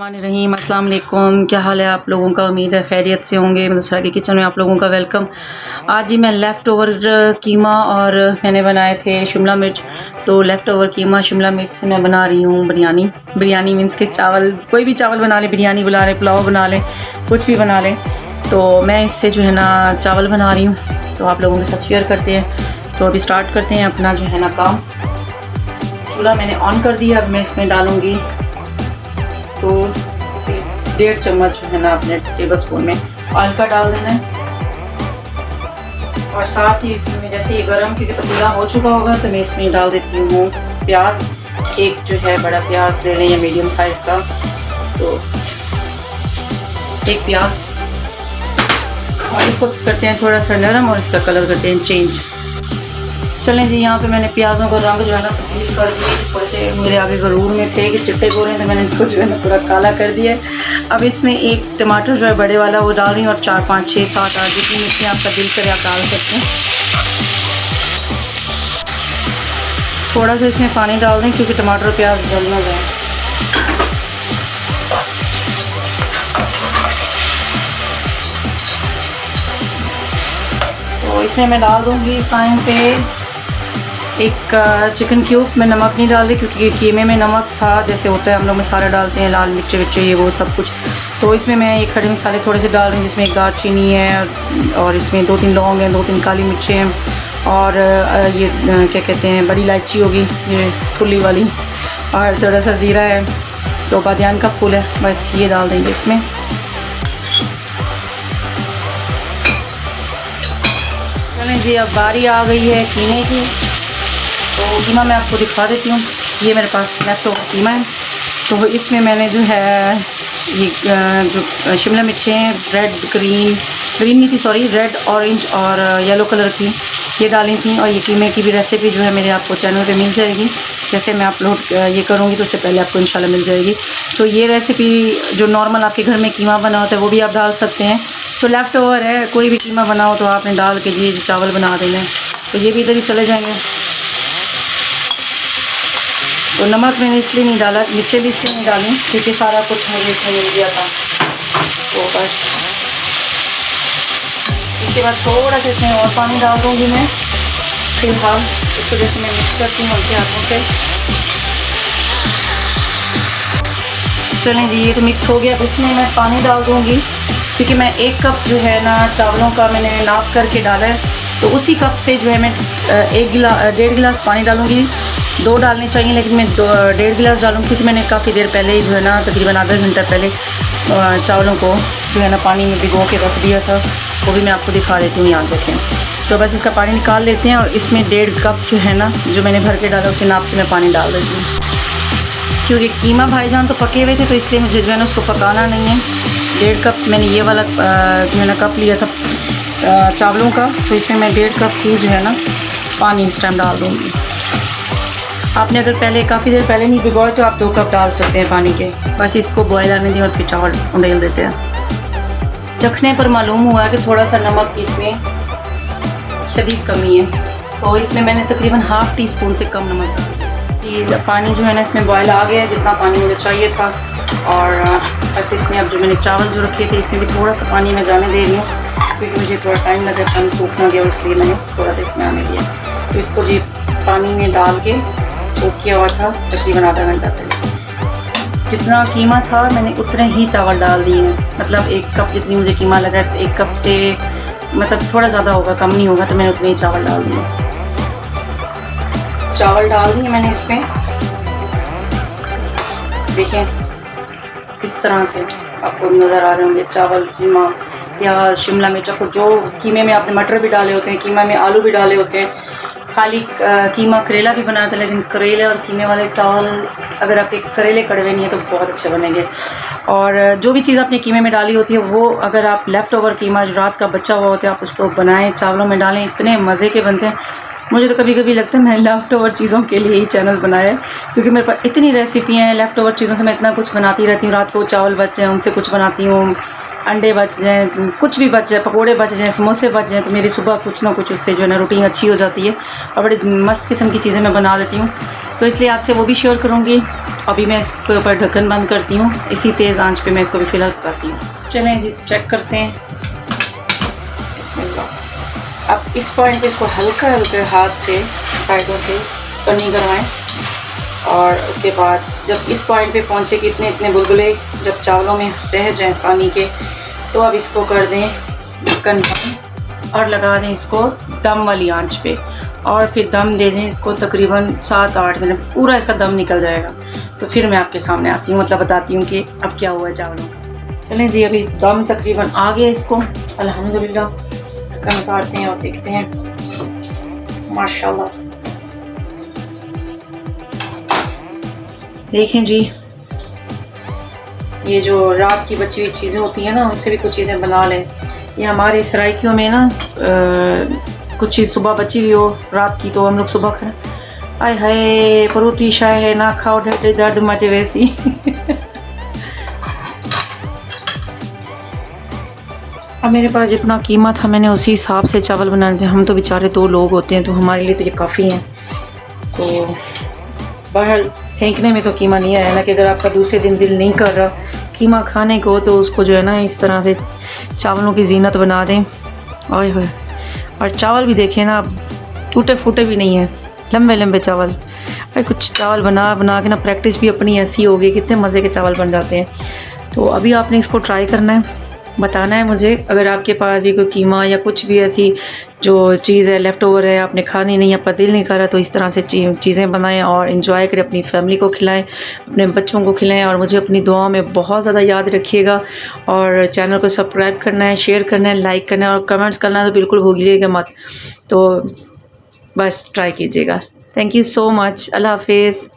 बिस्मिल्लाहिर्रहमानिर्रहीम। अस्सलाम वालेकुम। क्या हाल है आप लोगों का? उम्मीद है खैरियत से होंगे। मदरसा के किचन में आप लोगों का वेलकम। आज ही मैं लेफ़्ट ओवर कीमा और मैंने बनाए थे शिमला मिर्च। तो लेफ़्ट ओवर कीमा शिमला मिर्च से मैं बना रही हूँ बिरयानी मीन्स के चावल, कोई भी चावल बना लें, बिरयानी बना लें, पुलाव बना लें, कुछ भी बना लें। तो मैं इससे जो है ना चावल बना रही हूँ, तो आप लोगों के साथ शेयर करते हैं। तो अभी स्टार्ट करते हैं अपना जो है ना काम। चूल्हा मैंने ऑन कर दिया। अब मैं इसमें डालूँगी तो 1.5 चम्मच जो है ना अपने टेबल स्पून में ऑयल का डाल देना है। और साथ ही इसमें जैसे ये गरम क्योंकि पतीला हो चुका होगा तो मैं इसमें डाल देती हूँ प्याज। एक जो है बड़ा प्याज ले लें या मीडियम साइज़ का, तो एक प्याज। और इसको करते हैं थोड़ा सा नरम और इसका कलर करते हैं चेंज। चलें जी, यहाँ पे मैंने प्याज़ों का रंग जो है ना तब्दील कर दिया। थोड़े से मेरे आगे गरूर में थे कि चिट्टे गोरे, तो मैंने इनको जो है ना पूरा काला कर दिया। अब इसमें एक टमाटर जो है बड़े वाला वो डाल रही हूँ और 4 5 6 7 8 जितनी मिर्ची आपका दिल करे आप डाल सकते हैं। थोड़ा सा इसमें पानी डाल दें क्योंकि टमाटर और प्याज जल ना जाए। तो इसमें मैं डाल दूँगी इस टाइम पे एक चिकन क्यूब। मैं नमक नहीं डाल रही क्योंकि कीमे में नमक था, जैसे होता है हम लोग मसाला डालते हैं, लाल मिर्च विर्च ये वो सब कुछ। तो इसमें मैं ये खड़े मसाले थोड़े से डाल रही हूँ, जिसमें एक दालचीनी है और इसमें 2-3 लौंग हैं, 2-3 काली मिर्चें हैं और ये क्या कहते हैं बड़ी इलायची होगी ये खुली वाली, और थोड़ा सा ज़ीरा है, तो बादियान का फूल है, बस ये डाल देंगे इसमें। चलें जी, अब बारी आ गई है कीमे की। तो कीमा मैं आपको दिखा देती हूँ। ये मेरे पास लेफ्ट ओवर कीमा है। तो इसमें मैंने जो है ये जो शिमला मिर्चें रेड ग्रीन नहीं थी, सॉरी, रेड ऑरेंज और येलो कलर की ये डाली थी। और ये कीमे की भी रेसिपी जो है मेरे आपको चैनल पे मिल जाएगी। जैसे मैं अपलोड ये करूँगी तो उससे पहले आपको इंशाल्लाह मिल जाएगी। तो ये रेसिपी जो नॉर्मल आपके घर में कीमा बना होता है वो भी आप डाल सकते हैं। तो लेफ़्ट ओवर है, कोई भी कीमा बनाओ तो आपने डाल के ये चावल बना देना है। तो ये भी इधर ही चले जाएंगे। तो नमक मैंने इसलिए नहीं डाला, मिर्चें भी इसलिए नहीं डाली क्योंकि सारा कुछ मुझे इसमें मिल गया था। तो बस इसके बाद थोड़ा सा इसमें और पानी डाल दूँगी मैं फिलहाल। इसको जैसे मैं मिक्स करती हूँ हल्के हाथों से। चलें जी, ये तो मिक्स हो गया। अब इसमें मैं पानी डाल दूँगी क्योंकि मैं 1 कप जो है ना चावलों का मैंने नाप करके डाला है। तो उसी कप से जो है मैं 1.5 गिलास पानी डालूँगी। 2 डालने चाहिए लेकिन मैं 1.5 गिलास डालूँगी क्योंकि मैंने काफ़ी देर पहले ही जो है ना तकरीबन आधा घंटा पहले चावलों को जो है ना पानी में भिगो के रख दिया था। वो भी मैं आपको दिखा देती हूँ, याद रखें। तो बस इसका पानी निकाल लेते हैं और इसमें 1.5 कप जो है ना जो मैंने भर के डाला उसी नाप से मैं पानी डाल देती हूँ। क्योंकि कीमा भाईजान तो पके हुए थे तो इसलिए मुझे जो है ना उसको पकाना नहीं है। 1.5 कप मैंने ये वाला जो है ना कप लिया था चावलों का, तो इसमें मैं 1.5 कप ही जो है ना पानी इस टाइम डाल दूँगी। आपने अगर पहले काफ़ी देर पहले नहीं भिगोए तो आप 2 कप डाल सकते हैं पानी के। बस इसको बॉयल आने दें और फिर चावल उंडेल देते हैं। चखने पर मालूम हुआ कि थोड़ा सा नमक की इसमें शदीद कमी है, तो इसमें मैंने तकरीबन ½ टीस्पून से कम नमक डाला। ये पानी जो है ना इसमें बॉयल आ गया है जितना पानी मुझे चाहिए था। और बस इसमें अब जो मैंने चावल जो रखे थे इसमें भी थोड़ा सा पानी मैं जाने दे रही हूँ क्योंकि मुझे थोड़ा टाइम लगा पानी सूखना गया, इसलिए मैंने थोड़ा सा इसमें आने दिया। तो इसको जी पानी में डाल के सूख किया हुआ था तकरीबन आधा घंटा पहले। जितना कीमा था मैंने उतने ही चावल डाल दिए हैं। मतलब 1 कप जितनी मुझे कीमा लगा, 1 कप से मतलब थोड़ा ज़्यादा होगा, कम नहीं होगा, तो मैंने उतने ही चावल डाल दिए। चावल डाल दिए मैंने इसमें, देखें इस तरह से आपको नज़र आ रहे होंगे चावल, कीमा या शिमला मिर्च। आपको जो कीमे में आपने मटर भी डाले होते हैं, कीमा में आलू भी डाले होते हैं, खाली कीमा करेला भी बनाया था, लेकिन करेले और कीमे वाले चावल अगर आपके करेले कड़वे नहीं है तो बहुत अच्छे बनेंगे। और जो भी चीज़ आपने कीमे में डाली होती है वो अगर आप लेफ़्ट ओवर कीमा जो रात का बचा हुआ होता है आप उसको बनाएं, चावलों में डालें, इतने मज़े के बनते हैं। मुझे तो कभी कभी लगता है मैंने लेफ़्ट ओवर चीज़ों के लिए ही चैनल बनाया है क्योंकि मेरे पास इतनी रेसिपियाँ हैं। लेफ़्ट ओवर चीज़ों से मैं इतना कुछ बनाती रहती हूँ। रात को चावल बच जाए उनसे कुछ बनाती हूँ, अंडे बच जाएँ, कुछ भी बच जाए, पकोड़े बच जाएँ, समोसे बच जाएँ, तो मेरी सुबह कुछ ना कुछ उससे जो है ना रूटीन अच्छी हो जाती है और बड़ी मस्त किस्म की चीज़ें मैं बना लेती हूँ। तो इसलिए आपसे वो भी शेयर करूँगी। अभी मैं इसके ऊपर ढक्कन बंद करती हूँ, इसी तेज़ आंच पे मैं इसको भी फ़िलहाल पकाती हूँ। चलें जी चेक करते हैं। बिस्मिल्लाह। अब इस पॉइंट पे इसको हल्का हल्का हाथ से साइडों से पन्नी करवाएं और उसके बाद जब इस पॉइंट पे पहुँचे कि इतने इतने बुलबुले जब चावलों में रह जाएं पानी के, तो अब इसको कर दें ढक्कन बंद और लगा दें इसको दम वाली आंच पे और फिर दम दे दें इसको तकरीबन 7-8 मिनट, पूरा इसका दम निकल जाएगा। तो फिर मैं आपके सामने आती हूँ, मतलब बताती हूँ कि अब क्या हुआ है चावलों का। चलें जी अभी दम तकरीबन आ गया इसको, अल्हम्दुलिल्लाह। ढक्कन उतारते हैं और देखते हैं। माशाल्लाह देखें जी, ये जो रात की बची हुई चीज़ें होती हैं ना, उनसे भी कुछ चीज़ें बना लें। ये हमारे सराइकियों में ना कुछ चीज़ सुबह बची हुई हो रात की, तो हम लोग सुबह खाएं। आय हाय परोटी शाय है ना खाओ, ढेटे दर्द मचे वैसी। अब मेरे पास जितना कीमा था मैंने उसी हिसाब से चावल बनाए थे। हम तो बेचारे 2 लोग होते हैं, तो हमारे लिए तो ये काफ़ी हैं। तो बाहर फेंकने में तो कीमा नहीं आया ना, कि अगर आपका दूसरे दिन दिल नहीं कर रहा कीमा खाने को, तो उसको जो है ना इस तरह से चावलों की जीनत बना दें। ओए होए, और चावल भी देखें ना, टूटे फूटे भी नहीं हैं, लंबे लंबे चावल। भाई कुछ चावल बना बना के ना प्रैक्टिस भी अपनी ऐसी हो गई, कितने मज़े के चावल बन जाते हैं। तो अभी आपने इसको ट्राई करना है, बताना है मुझे। अगर आपके पास भी कोई कीमा या कुछ भी ऐसी जो चीज़ है लेफ़्ट ओवर है, आपने खानी नहीं, आपका दिल नहीं कर रहा, तो इस तरह से चीज़ें बनाएं और इन्जॉय करें, अपनी फैमिली को खिलाएं, अपने बच्चों को खिलाएं। और मुझे अपनी दुआ में बहुत ज़्यादा याद रखिएगा। और चैनल को सब्सक्राइब करना है, शेयर करना है, लाइक करना है और कमेंट्स करना तो बिल्कुल भूलिएगा मत। तो बस ट्राई कीजिएगा। Thank you so much. अल्लाह हाफिज़।